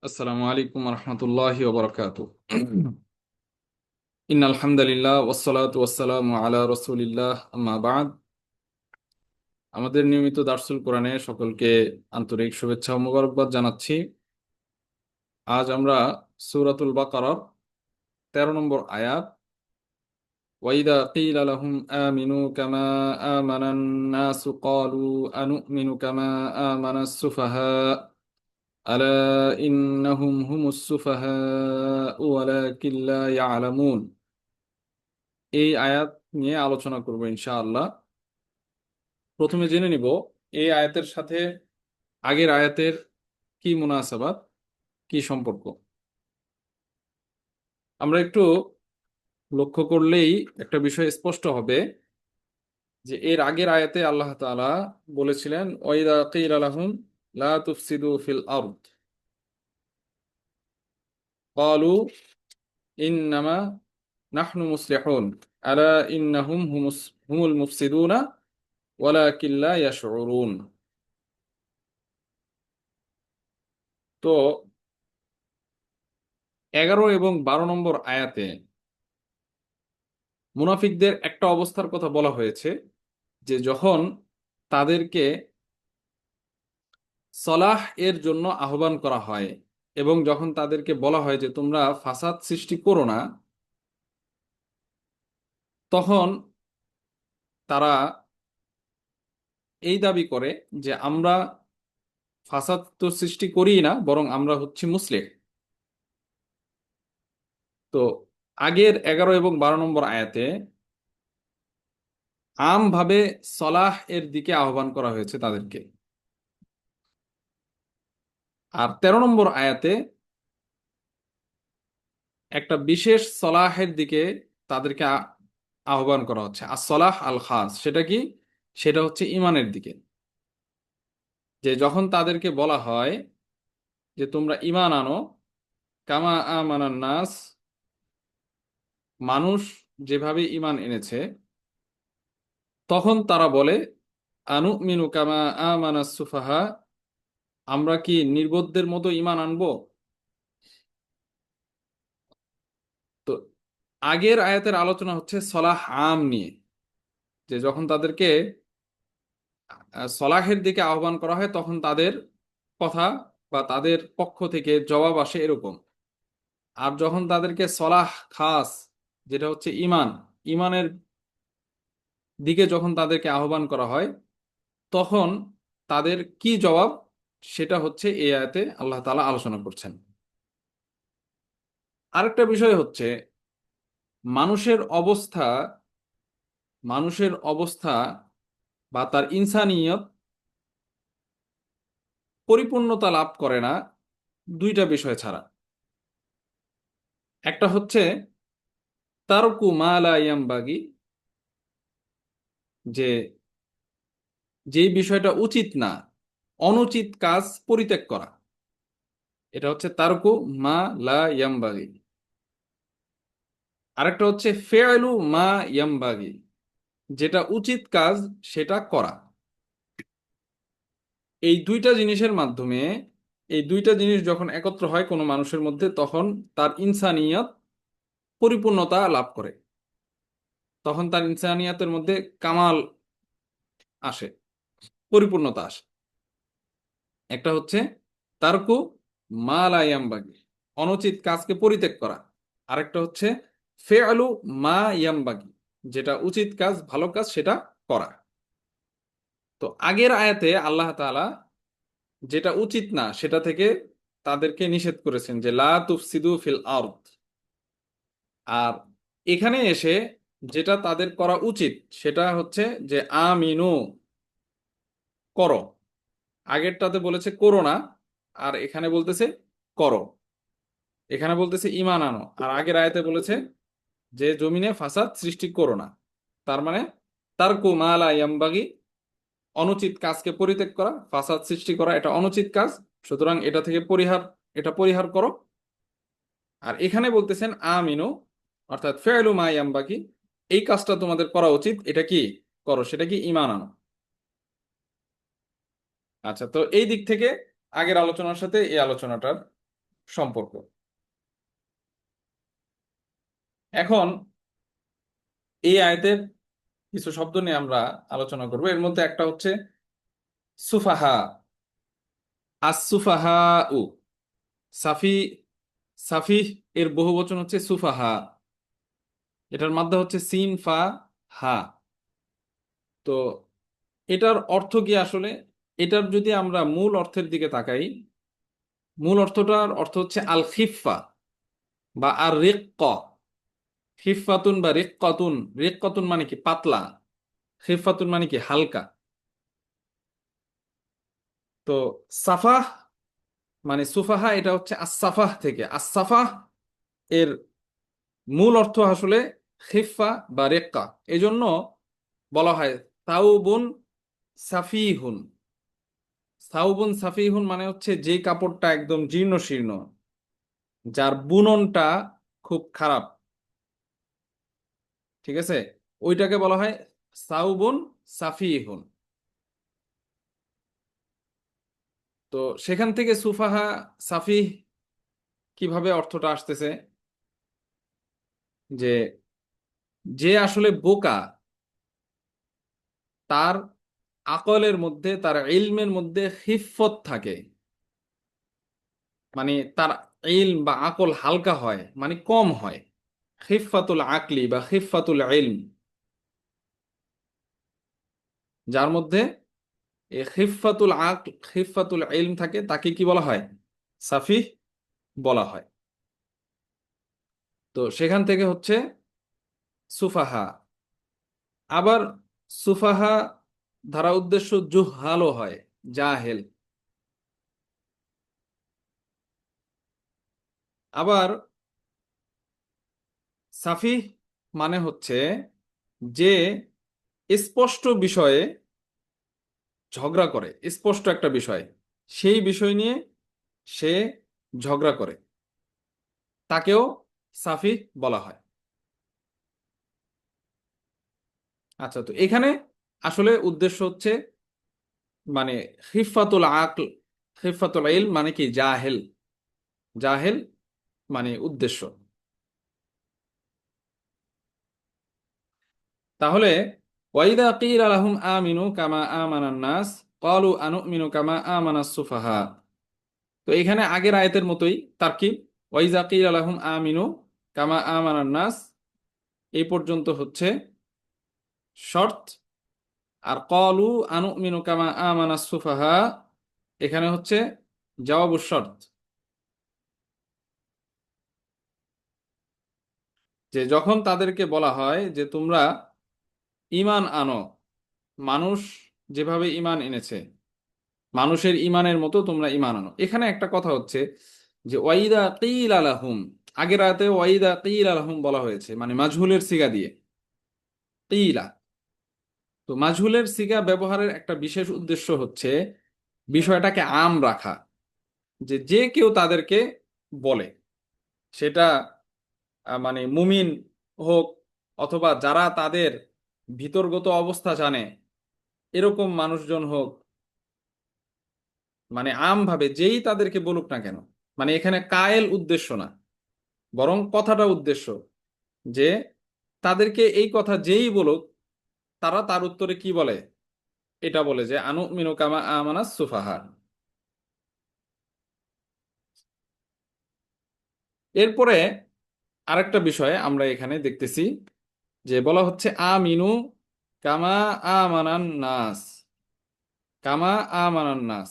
আসসালামু আলাইকুম রহমতুল্লাহি ওবরাকাতু। ইন্নাল হামদুলিল্লাহ ওয়াসসালাতু ওয়াসসালামু আলা রাসূলিল্লাহ আম্মা বাদ। আমাদের নিয়মিত দারসুল কোরআনে সকলকে আন্তরিক শুভেচ্ছা ও মোবারকবাদ জানাচ্ছি। আজ আমরা সূরাতুল বাকারার 13 নম্বর আয়াত, ওয়াইদা কিলা লাহুম আমিনু কামা আমানান নাসু ক্বালু আনুমিনু কামা আমানাস সুফাহা আলা ইন্নাহুম হুমুস সুফাহা ওয়ালাকিন লা ইয়ালামুন। এই আয়াত নিয়ে আলোচনা করব ইনশাআল্লাহ। প্রথমে জেনে নিব এই আয়াতের সাথে আগের আয়াতের কি মুনাসাবাত, কি সম্পর্ক। আমরা একটু লক্ষ্য করলেই একটা বিষয় স্পষ্ট হবে যে এর আগের আয়াতে আল্লাহ তাআলা বলেছিলেন, ওয়াইদা কিলা লাহুম লা তুফসিদু ফিল আরদ ক্বালু ইন্নামা নাহনু মুসলিহুন আলা ইন্নাহুম হুমুল মুফসিদুনা ওয়ালাকিন লা ইয়াশউরুন। তো 11 এবং 12 নম্বর আয়াতে মুনাফিকদের একটা অবস্থার কথা বলা হয়েছে, যে যখন তাদেরকে সলাহ এর জন্য আহ্বান করা হয় এবং যখন তাদেরকে বলা হয় যে তোমরা ফাসাদ সৃষ্টি করো না, তখন তারা এই দাবি করে যে আমরা ফাসাদ তো সৃষ্টি করি না, বরং আমরা হচ্ছি মুসলিম। তো আগের 11 এবং 12 নম্বর আয়াতে আমভাবে সলাহ এর দিকে আহ্বান করা হয়েছে তাদেরকে, আর 13 নম্বর আয়াতে একটা বিশেষ সলাহের দিকে তাদেরকে আহ্বান করা হচ্ছে। আর সলাহ আল খাস সেটা কি? সেটা হচ্ছে ইমানের দিকে। যে যখন তাদেরকে বলা হয় যে তোমরা ইমান আনো কামা আমানান নাস, মানুষ যেভাবে ইমান এনেছে, তখন তারা বলে আনুমিনু কামা আমানাস সুফাহা, আমরা কি নির্বোধদের মতো ইমান আনবো? তো আগের আয়াতের আলোচনা হচ্ছে সলাহ আম নিয়ে, যে যখন তাদেরকে সলাহের দিকে আহ্বান করা হয় তখন তাদের কথা বা তাদের পক্ষ থেকে জবাব আসে এরকম। আর যখন তাদেরকে সলাহ খাস, যেটা হচ্ছে ইমান, ইমানের দিকে যখন তাদেরকে আহ্বান করা হয়, তখন তাদের কি জবাব, সেটা হচ্ছে এই আয়াতে আল্লাহ তাআলা আলোচনা করছেন। আরেকটা বিষয় হচ্ছে মানুষের অবস্থা, মানুষের অবস্থা বা তার ইনসানিয়ত পরিপূর্ণতা লাভ করে না দুইটা বিষয় ছাড়া। একটা হচ্ছে তারকু মা লা ইয়ানবাগি, যে যেই বিষয়টা উচিত না, অনুচিত কাজ পরিত্যাগ করা, এটা হচ্ছে তারকু মা লা ইয়ানবাগি। আরেকটা হচ্ছে ফেআলু মা ইয়ানবাগি, যেটা উচিত কাজ সেটা করা। এই দুইটা জিনিসের মাধ্যমে, এই দুইটা জিনিস যখন একত্র হয় কোনো মানুষের মধ্যে, তখন তার ইনসানিয়ত পরিপূর্ণতা লাভ করে, তখন তার ইনসানিয়াতের মধ্যে কামাল আসে, পরিপূর্ণতা আসে। একটা হচ্ছে তারকু মা লা ইয়ানবাগি, অনুচিত কাজকে পরিত্যাগ করা। আরেকটা হচ্ছে ফেআলু মা ইয়ানবাগি, যেটা উচিত কাজ, ভালো কাজ সেটা করা। তো আগের আয়াতে আল্লাহ তাআলা যেটা উচিত না সেটা থেকে তাদেরকে নিষেধ করেছেন, যে লা তুফসিদু ফিল আরদ। আর এখানে এসে যেটা তাদের করা উচিত সেটা হচ্ছে যে আমিনু, করো। আগেরটাতে বলেছে করো না, আর এখানে বলতেছে করো। এখানে বলতেছে ইমান আনো, আর আগের আয়াতে বলেছে যে জমিনে ফাসাদ সৃষ্টি করো না। তার মানে তারকু মা লা ইয়ানবাগি, অনুচিত কাজকে পরিত্যাগ করা, ফাসাদ সৃষ্টি করা এটা অনুচিত কাজ, সুতরাং এটা থেকে পরিহার, এটা পরিহার করো। আর এখানে বলতেছেন আমিনু, অর্থাৎ ফেলু মা ইয়ানবাগি, এই কাজটা তোমাদের করা উচিত, এটা কি করো, সেটা কি ইমান আনো। আচ্ছা, তো এই দিক থেকে আগের আলোচনার সাথে এই আলোচনাটার সম্পর্ক। এখন এই আয়াতের কিছু শব্দ নিয়ে আমরা আলোচনা করব। এর মধ্যে একটা হচ্ছে সুফাহা। আসুফাহা উ সাফি, সাফিহ এর বহু বচন হচ্ছে সুফাহা। এটার মাধ্যমে হচ্ছে সিন ফা হা। তো এটার অর্থ কি আসলে? এটার যদি আমরা মূল অর্থের দিকে তাকাই, মূল অর্থটার অর্থ হচ্ছে আল খিফা বা আর রিক্ক। খিফাতুন বা রিক্কাতুন, রিক্কাতুন মানে কি পাতলা, খিফাতুন মানে কি হালকা। তো সাফাহ মানে সুফাহা, এটা হচ্ছে আসসাফাহ থেকে। আসসাফাহ এর মূল অর্থ আসলে খিফা বা রেক্কা। এজন্য বলা হয় সাউবুন সাফিহুন। সাউবুন সাফিহুন মানে হচ্ছে যে কাপড়টা একদম জীর্ণ শীর্ণ, যার বুননটা খুব খারাপ, ঠিক আছে, ওইটাকে বলা হয় সাউবুন সাফিহুন। তো সেখান থেকে সুফাহা সাফিহ কিভাবে অর্থটা আসতেছে, যে যে আসলে বোকা, তার আকলের মধ্যে, তার ইলমের মধ্যে খিফত থাকে, মানে তার ইলম বা আকল হালকা হয়, মানে কম হয়। খিফাতুল আকলি বা খিফাতুল ইলম, যার মধ্যে এই খিফাতুল আকল খিফাতুল ইলম থাকে, তাকে কি বলা হয়? সাফিহ বলা হয়। তো সেখান থেকে হচ্ছে সুফাহা। আবার সুফাহা ধারা উদ্দেশ্য জুহালও হয়, জাহেল। আবার সাফিহ মানে হচ্ছে যে স্পষ্ট বিষয়ে ঝগড়া করে, স্পষ্ট একটা বিষয়, সেই বিষয় নিয়ে সে ঝগড়া করে, তাকেও সাফিহ বলা হয়। আচ্ছা, তো এখানে আসলে উদ্দেশ্য হচ্ছে মানে খিফাতুল আকল, খিফাতুল ইলম মানে কি জাহেল, জাহেল মানে উদ্দেশ্য। তাহলে ওয়াইদা কিলা লাহুম আমিনু কামা আমানান নাস ক্বালু আনুমিনু কামা আমানাস সুফাহা। তো এখানে আগের আয়াতের মতোই তারকিব, ওয়াইজা কিলা লাহুম আমিনু কামা আমানান নাস এই পর্যন্ত হচ্ছে শর্ত। আর ক্বালু আনুমিনু কামা আমানাস সুফাহা এখানে হচ্ছে জবাবুশ শর্ত, যে যখন তাদেরকে বলা হয় যে তোমরা ঈমান আনো, মানুষ যেভাবে ঈমান এনেছে, মানুষের ঈমানের মতো তোমরা ঈমান আনো। এখানে একটা কথা হচ্ছে যে ওয়াইদা কিল আলাহুম, আগের আয়াতে ওয়াইদা কিল আলাহুম বলা হয়েছে, মানে মাজহুলের সিগা দিয়ে কিলা। তো মাজহুলের সিগা ব্যবহারের একটা বিশেষ উদ্দেশ্য হচ্ছে বিষয়টাকে আম রাখা, যে যে কেউ তাদেরকে বলে, সেটা মানে মুমিন হোক অথবা যারা তাদের ভিতরগত অবস্থা জানে এরকম মানুষজন হোক, মানে আমভাবে যেই তাদেরকে বলুক না কেন, মানে এখানে কায়েল উদ্দেশ্য না, বরং কথাটা উদ্দেশ্য, যে তাদেরকে এই কথা যেই বলুক তারা তার উত্তরে কি বলে? এটা বলে যে আনু মিনু কামা আমানাস সুফাহা। এরপরে আরেকটা বিষয় আমরা এখানে দেখতেছি, যে বলা হচ্ছে আমিনু কামা আমানান নাস, কামা আমানান নাস,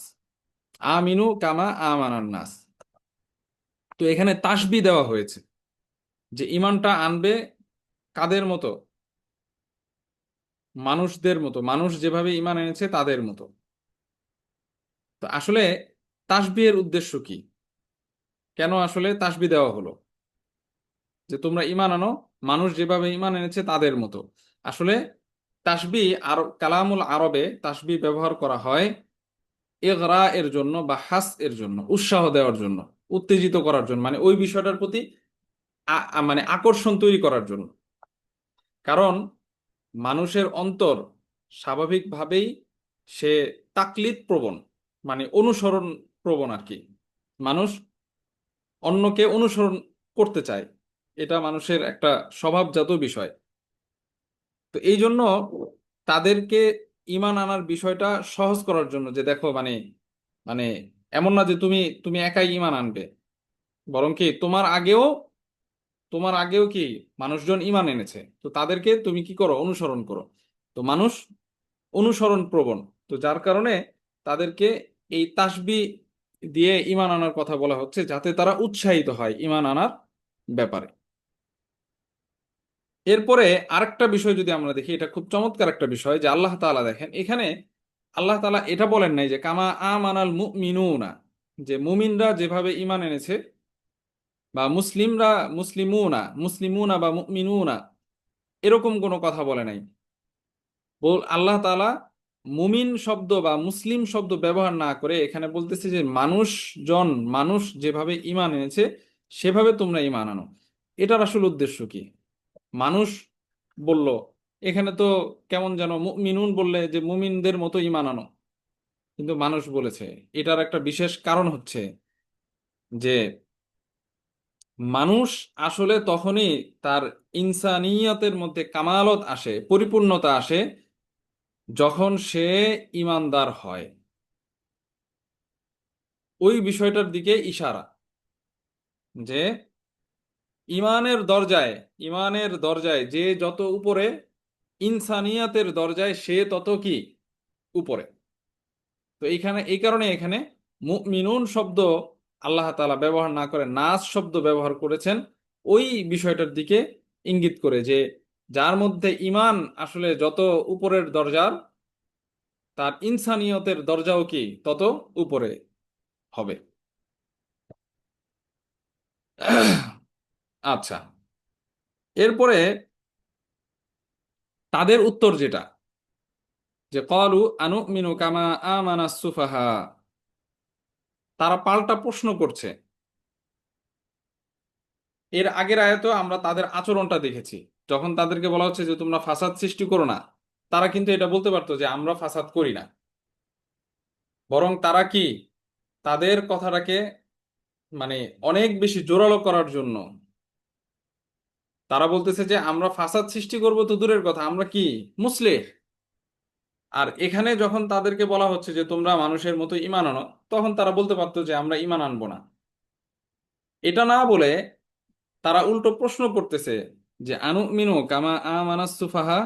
আমিনু কামা আমানান নাস। তো এখানে তাসবি দেওয়া হয়েছে যে ইমানটা আনবে কাদের মতো? মানুষদের মতো, মানুষ যেভাবে ইমান এনেছে তাদের মতো। তো আসলে তাসবিহের উদ্দেশ্য কি? কেন আসলে তাসবি দেওয়া হলো যে তোমরা ইমান আনো মানুষ যেভাবে ইমান এনেছে তাদের মতো? আসলে তাসবি আর কালামুল আরবে তাসবি ব্যবহার করা হয় ইগরা এর জন্য বা হাস এর জন্য, উৎসাহ দেওয়ার জন্য, উত্তেজিত করার জন্য, মানে ওই বিষয়টার প্রতি মানে আকর্ষণ তৈরি করার জন্য। কারণ মানুষের অন্তর স্বাভাবিকভাবেই সে তাকলিদ প্রবণ, মানে অনুসরণ প্রবণ আর কি। মানুষ অন্যকে অনুসরণ করতে চায়। এটা মানুষের একটা স্বভাবজাত বিষয়। তো এই জন্য তাদেরকে ঈমান আনার বিষয়টা সহজ করার জন্য, যে দেখো মানে মানে এমন না যে তুমি তুমি একাই ঈমান আনবে, বরং কি তোমার আগেও কি মানুষজন ঈমান এনেছে, তো তাদেরকে তুমি কি করো, অনুসরণ করো। তো মানুষ অনুসরণ প্রবণ, তো যার কারণে তাদেরকে এই তাসবিহ দিয়ে ঈমান আনার কথা বলা হচ্ছে, যাতে তারা উৎসাহিত হয় ঈমান আনার ব্যাপারে। এরপরে আরেকটা বিষয় যদি আমরা দেখি, এটা খুব চমৎকার একটা বিষয়, যে আল্লাহ তাআলা দেখেন এখানে আল্লাহ তাআলা এটা বলেন নাই যে কামা আমানাল মুমিনুনা, যে মুমিনরা যেভাবে ঈমান এনেছে, বা মুসলিমুনা বা মুমিনুনা, এরকম কোনো কথা বলে নাই। আল্লাহ তাআলা মুমিন শব্দ বা মুসলিম শব্দ ব্যবহার না করে এখানে বলতেছে যে মানুষ যেভাবে ঈমান এনেছে সেভাবে তোমরা ঈমান আনো। এটার আসল উদ্দেশ্য কি? মানুষ বলল, এখানে তো কেমন যেন মুমিনুন বললে যে মুমিনদের মতো ঈমান আনো, কিন্তু মানুষ বলেছে। এটার একটা বিশেষ কারণ হচ্ছে যে মানুষ আসলে তখনই তার ইনসানিয়তের মধ্যে কামালত আসে, পরিপূর্ণতা আসে, যখন সে ঈমানদার হয়। ওই বিষয়টার দিকে ইশারা, যে ইমানের দরজায় ইমানের দরজায় যে যত উপরে, ইনসানিয়াতের দরজায় সে তত কি উপরে। তো এই কারণে এখানে মুমিনুন শব্দ আল্লাহ তাআলা ব্যবহার না করে নাস শব্দ ব্যবহার করেছেন, ওই বিষয়টার দিকে ইঙ্গিত করে, যে যার মধ্যে ইমান আসলে যত উপরের দরজার, তার ইনসানিয়তের দরজাও কি তত উপরে হবে। আচ্ছা, এরপরে তাদের উত্তর যেটা, যে ক্বালু আনুমিনু কামা আমানাস সুফাহা, তারা পাল্টা প্রশ্ন করছে। এর আগের আয়াতেও আমরা তাদের আচরণটা দেখেছি, যখন তাদেরকে বলা হচ্ছে যে তোমরা ফাসাদ সৃষ্টি করো না, তারা কিন্তু এটা বলতে পারতো যে আমরা ফাসাদ করি না, বরং তারা কি তাদের কথাটাকে মানে অনেক বেশি জোরালো করার জন্য তারা বলতেছে যে আমরা ফাসাদ সৃষ্টি করব তো দূরের কথা, আমরা কি মুসলিহ। আর এখানে যখন তাদেরকে বলা হচ্ছে যে তোমরা মানুষের মতো ঈমান আনো, তখন তারা বলতে পারতো যে আমরা ঈমান আনবো না। এটা না বলে তারা উল্টো প্রশ্ন করতেছে যে আনুমিনু কামা আমানাস সুফাহা,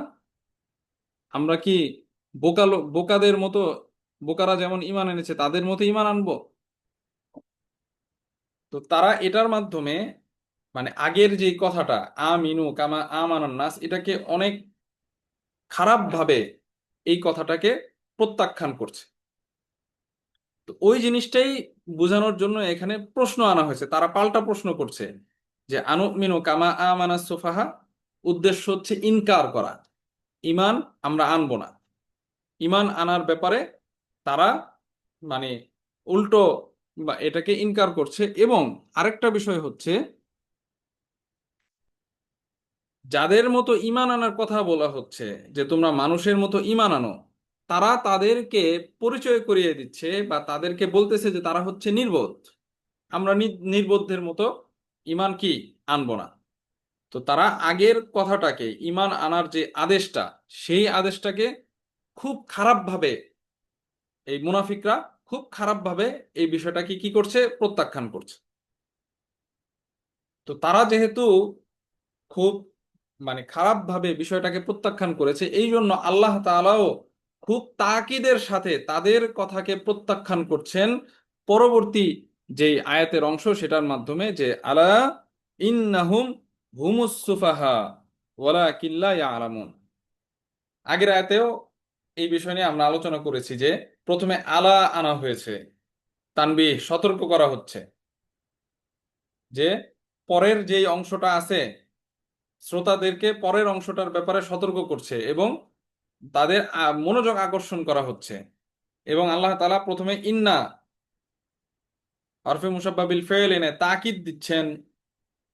আমরা কি বোকাদের মতো, বোকারা যেমন ঈমান এনেছে তাদের মতো ঈমান আনবো। তো তারা এটার মাধ্যমে মানে আগের যে কথাটা আমিনু কামা আমানান নাস, এটাকে অনেক খারাপ ভাবে এই কথাটাকে প্রত্যাখ্যান করছে। তো ওই জিনিসটাই বোঝানোর জন্য এখানে প্রশ্ন আনা হয়েছে, তারা পাল্টা প্রশ্ন করছে যে আনুমিনু কামা আমানাস সুফাহা, উদ্দেশ্য হচ্ছে ইনকার করা, ঈমান আমরা আনবো না। ঈমান আনার ব্যাপারে তারা মানে উল্টো বা এটাকে ইনকার করছে। এবং আরেকটা বিষয় হচ্ছে, যাদের মতো ঈমান আনার কথা বলা হচ্ছে যে তোমরা মানুষের মতো ঈমান আনো, তারা তাদেরকে পরিচয় করিয়ে দিচ্ছে বা তাদেরকে বলতেছে যে তারা হচ্ছে নির্বোধ, আমরা নির্বোধের মতো ঈমান কি আনবো না। তো তারা আগের কথাটাকে, ঈমান আনার যে আদেশটা, সেই আদেশটাকে খুব খারাপভাবে এই মুনাফিকরা খুব খারাপভাবে এই বিষয়টাকে কি করছে, প্রত্যাখ্যান করছে। তো তারা যেহেতু খুব মানে খারাপভাবে বিষয়টাকে প্রত্যাখ্যান করেছে, এই জন্য আল্লাহ তাআলাও খুব তাকিদের সাথে তাদের কথাকে প্রত্যাখ্যান করছেন পরবর্তী যে আয়াতের অংশ, সেটার মাধ্যমে, যে আলা ইন্নাহুম হুমুস সুফাহা ওয়ালাকিন লা ইয়ালামুন। আগের আয়াতেও এই বিষয় নিয়ে আমরা আলোচনা করেছি, যে প্রথমে আলা আনা হয়েছে, তানবিহ, সতর্ক করা হচ্ছে, যে পরের যেই অংশটা আছে শ্রোতাদেরকে পরের অংশটার ব্যাপারে সতর্ক করছে এবং তাদের মনোযোগ আকর্ষণ করা হচ্ছে। এবং আল্লাহ তাআলা প্রথমে ইন্না হরফে মুসাব্বা বিল ফেল এনে তাকিদ দিচ্ছেন,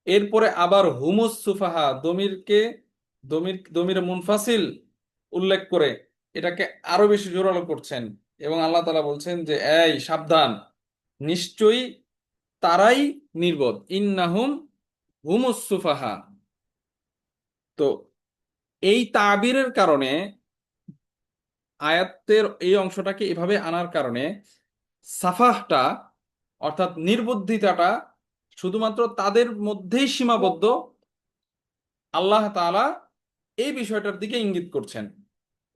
এরপরে আবার হুমুস সুফাহা দমির মুনফাসিল উল্লেখ করে এটাকে আরো বেশি জোরালো করছেন। এবং আল্লাহ তাআলা বলছেন যে এই সাবধান, নিশ্চয়ই তারাই নির্বোধ, ইন্নাহুম হুমুস সুফাহা। তো এই তাবিরের কারণে, আয়াতের এই অংশটাকে এভাবে আনার কারণে সাফাহটা অর্থাৎ নির্বুদ্ধিতাটা শুধুমাত্র তাদের মধ্যেই সীমাবদ্ধ, আল্লাহ তাআলা এই বিষয়টার দিকে ইঙ্গিত করছেন,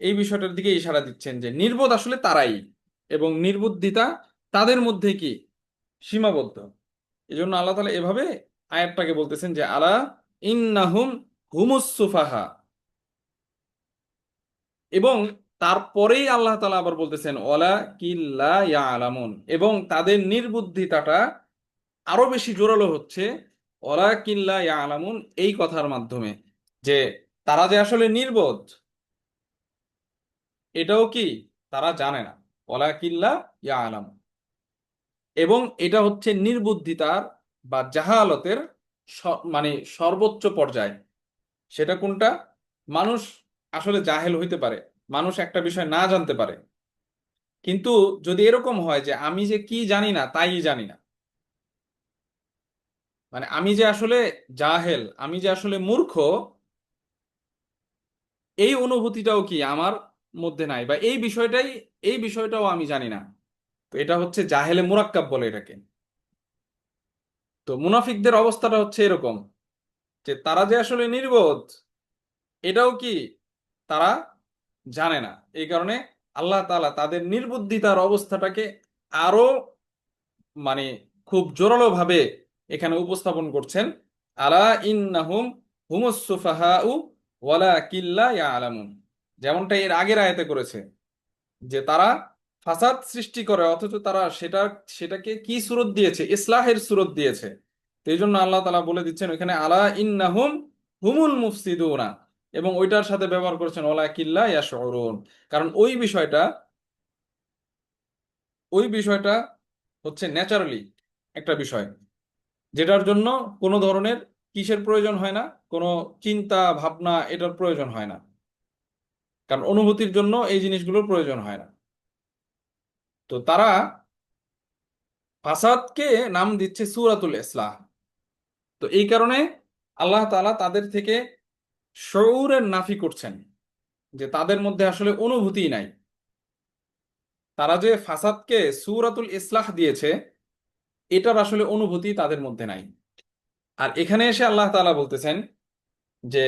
এই বিষয়টার দিকে ইশারা দিচ্ছেন যে নির্বোধ আসলে তারাই, এবং নির্বুদ্ধিতা তাদের মধ্যে কি সীমাবদ্ধ। এই জন্য আল্লাহ তাআলা এভাবে আয়াতটাকে বলতেছেন যে আলা ইন্নাহুম হুমুস সুফাহা। এবং তারপরেই আল্লাহ তাআলা আবার বলতেছেন ওয়ালা কিল্লা ইয়ালামুন, এবং তাদের নির্বুদ্ধিতাটা আরো বেশি জোরালো হচ্ছে ওয়ালা কিল্লা ইয়ালামুন এই কথার মাধ্যমে, যে তারা যে আসলে নির্বোধ এটাও কি তারা জানে না। ওয়ালা কিল্লা ইয়ালামুন, এবং এটা হচ্ছে নির্বুদ্ধিতার বা জাহালতের মানে সর্বোচ্চ পর্যায়। সেটা কোনটা? মানুষ আসলে জাহেল হইতে পারে, মানুষ একটা বিষয় না জানতে পারে, কিন্তু যদি এরকম হয় যে আমি যে কি জানি না তাই জানি না, মানে আমি যে আসলে জাহেল, আমি যে আসলে মূর্খ, এই অনুভূতিটাও কি আমার মধ্যে নাই, বা এই বিষয়টাও আমি জানি না, তো এটা হচ্ছে জাহেলে মুরাক্কাব বলে এটাকে। তো মুনাফিকদের অবস্থাটা হচ্ছে এরকম, যে তারা যে আসলে নির্বোধ এটাও কি তারা জানে না। এই কারণে আল্লাহ তাআলা তাদের নির্বুদ্ধিতার অবস্থাটাকে আরো মানে খুব জোরালো ভাবে এখানে উপস্থাপন করছেন। আলা ইন্নাহুম হুমুস সুফাহাউ ওয়ালাকিল্লা ইয়ালামুন, যেমনটা এর আগের আয়াতে করেছে, যে তারা ফাসাদ সৃষ্টি করে অথচ তারা সেটাকে কি সুরত দিয়েছে, ইসলাহের সুরত দিয়েছে। তো এই জন্য আল্লাহ তাআলা বলে দিচ্ছেন ওখানে আলা ইন্নাহুম হুমুল মুফসিদুনা, এবং ওইটার সাথে ব্যবহার করেছেন ওয়ালাকিল্লা ইয়াশউরুন, কারণ ওই বিষয়টা হচ্ছে ন্যাচারালি একটা বিষয়, যেটার জন্য কোনো ধরনের কিসের প্রয়োজন হয় না, কোনো চিন্তা ভাবনা এটার প্রয়োজন হয় না, কারণ অনুভূতির জন্য এই জিনিসগুলোর প্রয়োজন হয় না। তো তারা ফাসাদকে নাম দিচ্ছে সূরাতুল ইসলাহ। তো এই কারণে আল্লাহ তাআলা তাদের থেকে শউরের নাফি করছেন, যে তাদের মধ্যে আসলে অনুভূতি নাই। তারা যে ফাসাদকে সূরাতুল ইসলাহ দিয়েছে এটার আসলে অনুভূতি তাদের মধ্যে নাই। আর এখানে এসে আল্লাহ তাআলা বলতেছেন যে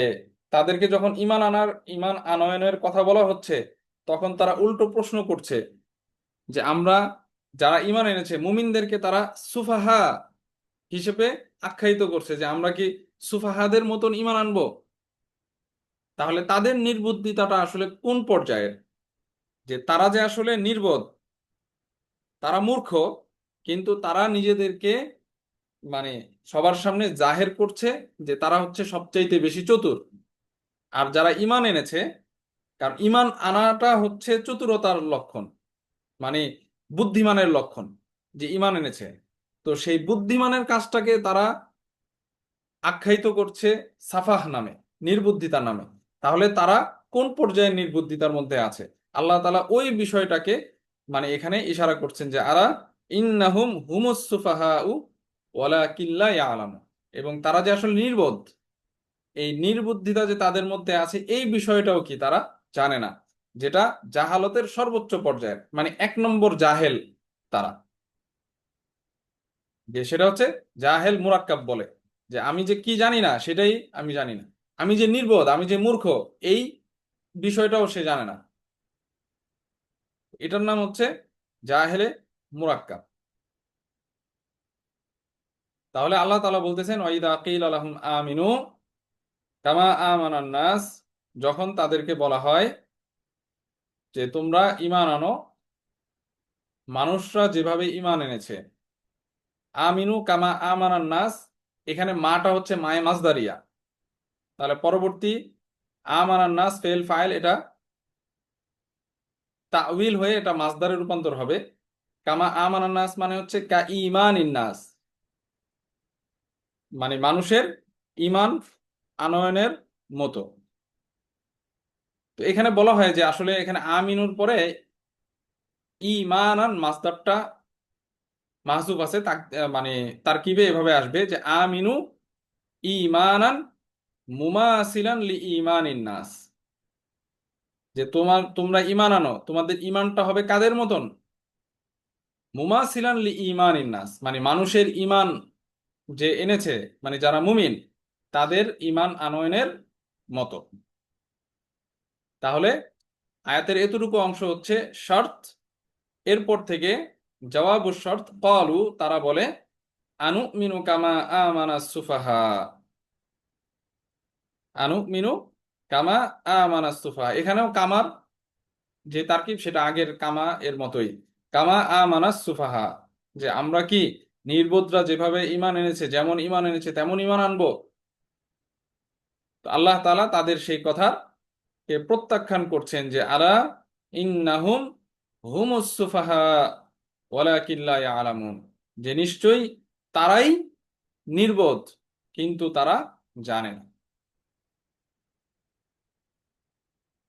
তাদেরকে যখন ঈমান আনয়নের কথা বলা হচ্ছে, তখন তারা উল্টো প্রশ্ন করছে যে আমরা, যারা ঈমান এনেছে মুমিনদেরকে তারা সুফাহা হিসেবে আখ্যায়িত করছে, যে আমরা কি সুফাহাদের মতন ঈমান আনবো? তাহলে তাদের নির্বুদ্ধিতাটা আসলে কোন পর্যায়ের, যে তারা যে আসলে নির্বোধ, তারা মূর্খ, কিন্তু তারা নিজেদেরকে মানে সবার সামনে জাহের করছে যে তারা হচ্ছে সবচাইতে বেশি চতুর। আর যারা ঈমান এনেছে, কারণ ঈমান আনাটা হচ্ছে চতুরতার লক্ষণ, মানে বুদ্ধিমানের লক্ষণ, যে ঈমান এনেছে, তো সেই বুদ্ধিমানের কাজটাকে তারা আখ্যায়িত করছে সাফাহ নামে, নির্বুদ্ধিতা নামে। তাহলে তারা কোন পর্যায়ের নির্বুদ্ধিতার মধ্যে আছে? আল্লাহ তাআলা ওই বিষয়টাকে মানে এখানে ইশারা করছেন যে আরা ইন্নাহুম হুমুস সুফাহাউ ওয়ালাকিল্লা ইয়ালামুন, এবং তারা যে আসলে নির্বোধ, এই নির্বুদ্ধিতা যে তাদের মধ্যে আছে এই বিষয়টাও কি তারা জানে না, যেটা জাহালতের সর্বোচ্চ পর্যায়ের, মানে 1 নম্বর জাহেল তারা, যে সেটা হচ্ছে জাহেল মুরাক্কাব বলে, যে আমি যে কি জানি না সেটাই আমি জানি না, আমি যে নির্বোধ, আমি যে মূর্খ, এই বিষয়টাও সে জানে না। এটার নাম হচ্ছে জাহেলে মুরাক্কাব। তাহলে আল্লাহ তাআলা বলতেছেন ওয়াইদা কিলা লাহুম আমিনু কামা আমানান নাস, যখন তাদেরকে বলা হয় যে তোমরা ঈমান আনো মানুষরা যেভাবে ঈমান এনেছে, আমিনু কামা আমানান নাস, এখানে মাটা হচ্ছে মায়ে মাজদারিয়া, তাহলে পরবর্তী আমানান নাস ফেল ফাইল এটা তাউইল হয়ে এটা মাসদারে রূপান্তর হবে। কামা আমানান নাস মানে হচ্ছে কা ঈমানিন নাস, মানে মানুষের ঈমান আনয়নের মতো। তো এখানে বলা হয় যে আসলে এখানে আমিনুর পরে ঈমানান মাসদারটা মাহজুব আছে, মানে তারকিবে এভাবে আসবে যে আমিনু ঈমানান মুমাসিলান লি ঈমানিন নাস, যে তোমরা ঈমান আনো, তোমাদের ঈমানটা হবে কাদের মতন? মুমাসিলান লি ঈমানিন নাস, মানে মানুষের ঈমান যে এনেছে, মানে যারা মুমিন তাদের ঈমান আনয়নের মতো। তাহলে আয়াতের এতটুকু অংশ হচ্ছে শর্ত। এরপর থেকে জওয়াবু শর্ত, ক্বালু তারা বলে, আনুমিনু কামা আমানাস সুফাহা, আনুমিনু কামা আমানাস সুফাহা, এখানেও কামার যে তারকিব সেটা আগের কামা এর মতোই, কামা আমানাস সুফাহা, যে আমরা কি নির্বোধরা যেভাবে ঈমান এনেছে, যেমন ঈমান এনেছে তেমন ঈমান আনবো? তো আল্লাহ তাআলা তাদের সেই কথা কে প্রত্যাখ্যান করছেন যে আলা ইন্নাহুম হুমুস সুফাহা ওয়ালাকিন লা ইয়ালামুন, যে নিশ্চয়ই তারাই নির্বোধ, কিন্তু তারা জানে না।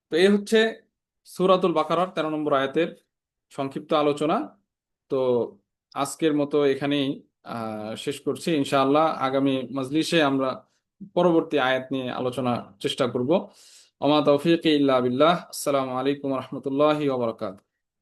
তো এই হচ্ছে সূরাতুল বাকারার 13 নম্বর আয়াতের সংক্ষিপ্ত আলোচনা। তো আজকের মতো এখানেই শেষ করছি। ইনশাআল্লাহ আগামী মজলিসে আমরা পরবর্তী আয়াত নিয়ে আলোচনা চেষ্টা করব। ওমা তৌফিক ইল্লা বিল্লাহ। আসসালামু আলাইকুম রহমতুল্লাহি ওয়া বারাকাতুহু।